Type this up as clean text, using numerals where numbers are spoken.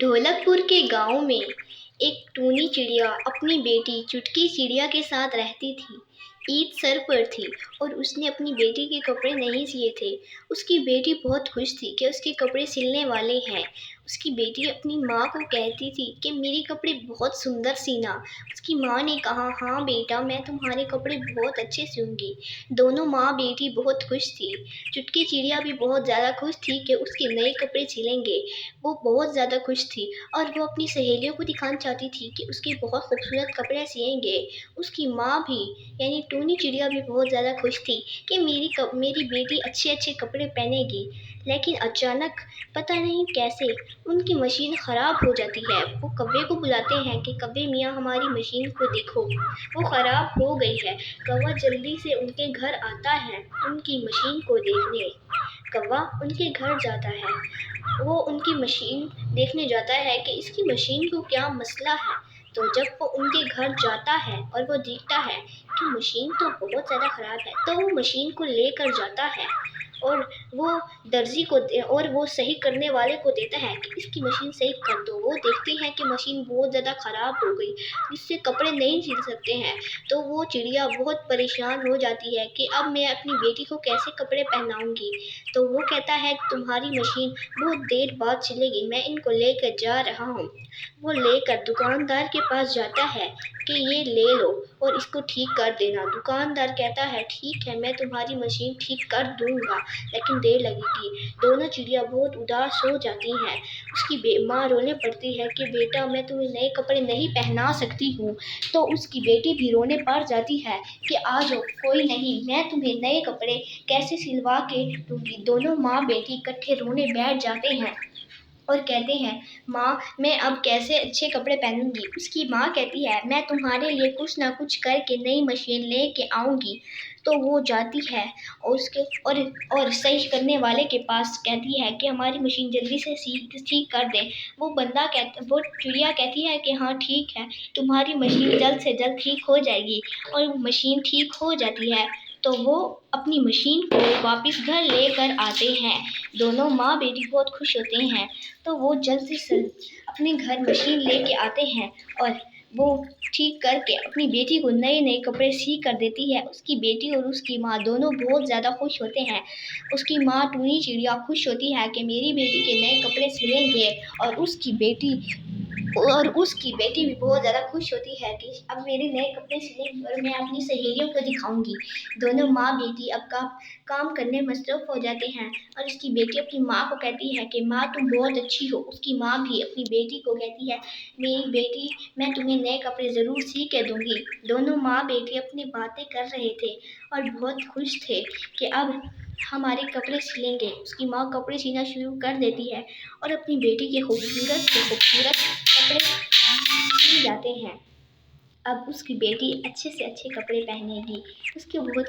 ढोलक पुर के गाँव में एक टूनी चिड़िया अपनी बेटी चुटकी चिड़िया के साथ रहती थी। ईद सर पर थी और उसने अपनी बेटी के कपड़े नहीं सिए थे। उसकी बेटी बहुत खुश थी कि उसके कपड़े सिलने वाले हैं। उसकी बेटी अपनी माँ को कहती थी कि मेरे कपड़े बहुत सुंदर सीना। उसकी माँ ने कहा, हाँ बेटा, मैं तुम्हारे कपड़े बहुत अच्छे सिलूंगी। दोनों माँ बेटी बहुत खुश थी। चुटकी चिड़िया भी बहुत ज़्यादा खुश थी कि उसके नए कपड़े सिलेंगे। वो बहुत ज़्यादा खुश थी और वो अपनी सहेलियों को दिखाना चाहती थी कि उसके बहुत खूबसूरत कपड़े सिएंगे। उसकी माँ भी यानी टूनी चिड़िया भी बहुत ज़्यादा खुश थी कि मेरी बेटी अच्छे अच्छे कपड़े पहनेगी। लेकिन अचानक पता नहीं कैसे उनकी मशीन ख़राब हो जाती है। वो कौवे को बुलाते हैं कि कौवे मियाँ, हमारी मशीन को देखो, वो ख़राब हो गई है। कौवा जल्दी से उनके घर आता है उनकी मशीन को देखने। कौवा उनके घर जाता है, वो उनकी मशीन देखने जाता है कि इसकी मशीन को क्या मसला है। तो जब वो उनके घर जाता है और वो देखता है कि मशीन तो बहुत ज़्यादा ख़राब है, तो वो मशीन को लेकर जाता है और वो दर्जी को और वो सही करने वाले को देता है कि इसकी मशीन सही कर दो। वो देखती है कि मशीन बहुत ज़्यादा ख़राब हो गई, जिससे कपड़े नहीं सिल सकते हैं। तो वो चिड़िया बहुत परेशान हो जाती है कि अब मैं अपनी बेटी को कैसे कपड़े पहनाऊंगी। तो वो कहता है कि तुम्हारी मशीन बहुत देर बाद सिलेगी, मैं इनको लेकर जा रहा हूँ। वो लेकर दुकानदार के पास जाता है कि ये ले लो और इसको ठीक कर देना। दुकानदार कहता है, ठीक है, मैं तुम्हारी मशीन ठीक कर दूंगा, लेकिन देर लगेगी। दोनों चिड़िया बहुत उदास हो जाती हैं। उसकी माँ रोने पड़ती है कि बेटा, मैं तुम्हें नए कपड़े नहीं पहना सकती हूँ। तो उसकी बेटी भी रोने पड़ जाती है कि आ जाओ, कोई नहीं, मैं तुम्हें नए कपड़े कैसे सिलवा के दूंगी। दोनों माँ बेटी इकट्ठे रोने बैठ जाते हैं और कहते हैं, माँ, मैं अब कैसे अच्छे कपड़े पहनूंगी। उसकी माँ कहती है, मैं तुम्हारे लिए कुछ ना कुछ करके नई मशीन लेके आऊंगी। तो वो जाती है और सही करने वाले के पास कहती है कि हमारी मशीन जल्दी से ठीक कर दे। वो चिड़िया कहती है कि हाँ ठीक है, तुम्हारी मशीन जल्द से जल्द ठीक हो जाएगी। और मशीन ठीक हो जाती है तो वो अपनी मशीन को वापस घर लेकर आते हैं। दोनों माँ बेटी बहुत खुश होते हैं। तो वो जल्द से अपने घर मशीन लेके आते हैं और वो ठीक करके अपनी बेटी को नए नए कपड़े सी कर देती है। उसकी बेटी और उसकी माँ दोनों बहुत ज़्यादा खुश होते हैं। उसकी माँ टूनी चिड़िया खुश होती है कि मेरी बेटी के नए कपड़े सिलेंगे और उसकी बेटी भी बहुत ज़्यादा खुश होती है कि अब मेरे नए कपड़े सिलेंगे और मैं अपनी सहेलियों को दिखाऊंगी। दोनों माँ बेटी अब काम करने मसरूफ़ हो जाते हैं और उसकी बेटी अपनी माँ को कहती है कि माँ, तुम बहुत अच्छी हो। उसकी माँ भी अपनी बेटी को कहती है, मेरी बेटी, मैं तुम्हें नए कपड़े ज़रूर सी के दूंगी। दोनों माँ बेटी अपनी बातें कर रहे थे और बहुत खुश थे कि अब हमारे कपड़े सिलेंगे। उसकी माँ कपड़े सीना शुरू कर देती है और अपनी बेटी के खूबसूरत से खूबसूरत कपड़े सिल जाते हैं। अब उसकी बेटी अच्छे से अच्छे कपड़े पहनेगी। उसकी बहुत